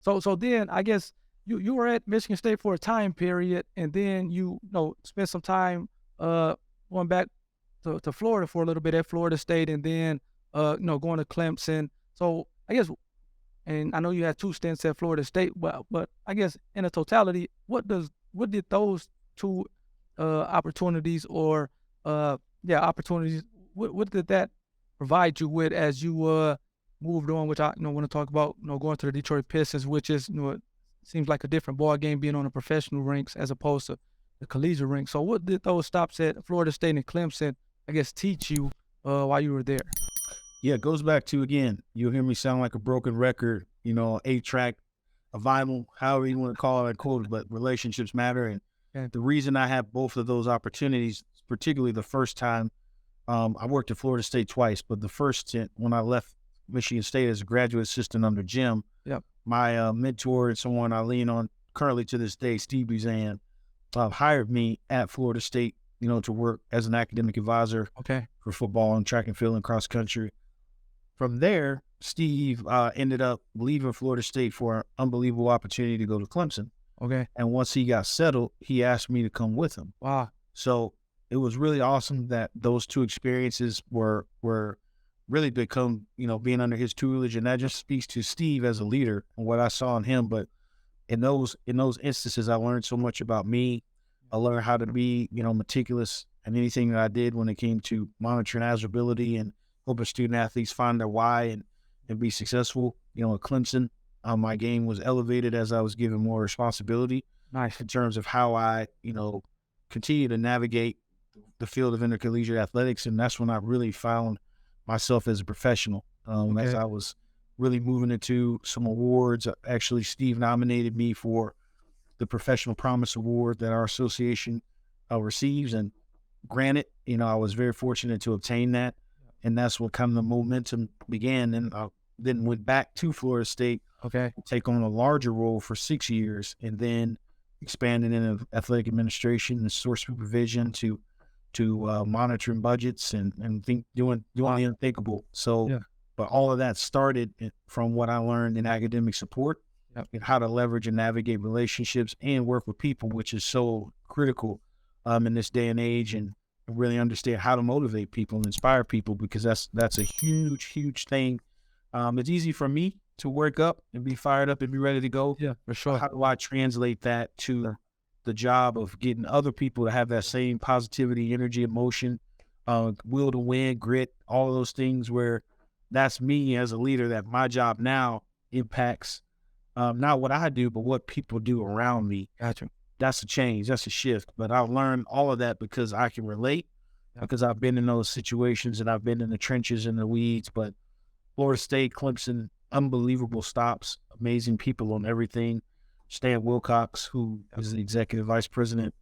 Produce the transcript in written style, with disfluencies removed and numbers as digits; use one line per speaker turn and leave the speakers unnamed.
So then I guess you were at Michigan State for a time period, and then spent some time going back to Florida for a little bit at Florida State, and then going to Clemson. So I guess, and I know you had two stints at Florida State, but I guess in a totality, what did those two opportunities or opportunities, what did that provide you with as you moved on, which I want to talk about, going to the Detroit Pistons, which is, it seems like a different ball game being on the professional ranks as opposed to the collegiate ranks. So what did those stops at Florida State and Clemson, I guess, teach you while you were there?
Yeah, it goes back to, again, you'll hear me sound like a broken record, 8-track, a vinyl, however you want to call it, quote, but relationships matter. And
Yeah.
the reason I have both of those opportunities, particularly the first time, I worked at Florida State twice, but the first stint when I left Michigan State as a graduate assistant under Jim,
Yep.
my mentor and someone I lean on currently to this day, Steve Buzan, hired me at Florida State, to work as an academic advisor
Okay.
for football and track and field and cross country. From there, Steve ended up leaving Florida State for an unbelievable opportunity to go to Clemson.
Okay.
And once he got settled, he asked me to come with him.
Wow.
So it was really awesome that those two experiences were really become, being under his tutelage. And that just speaks to Steve as a leader and what I saw in him. But in those instances, I learned so much about me. I learned how to be, meticulous in anything that I did when it came to monitoring eligibility and helping student athletes find their why and be successful. At Clemson, my game was elevated as I was given more responsibility
Nice.
in terms of how I, continue to navigate the field of intercollegiate athletics. And that's when I really found myself as a professional. As I was really moving into some awards. Actually, Steve nominated me for the Professional Promise Award that our association receives. And granted, I was very fortunate to obtain that. And that's what kind of the momentum began. And I then went back to Florida State,
Okay.
take on a larger role for 6 years, and then expanded into athletic administration and source supervision to monitoring budgets and doing the unthinkable. So,
Yeah.
but all of that started from what I learned in academic support
Yep.
and how to leverage and navigate relationships and work with people, which is so critical in this day and age, and really understand how to motivate people and inspire people, because that's a huge thing. It's easy for me to work up and be fired up and be ready to go.
Yeah, for sure.
How do I translate that to the job of getting other people to have that same positivity, energy, emotion, will to win, grit, all of those things, where that's me as a leader, that my job now impacts not what I do, but what people do around me.
Gotcha.
That's a change. That's a shift. But I've learned all of that because I can relate, because I've been in those situations and I've been in the trenches and the weeds. But Florida State, Clemson, unbelievable stops, amazing people on everything. Stan Wilcox, who is the executive vice president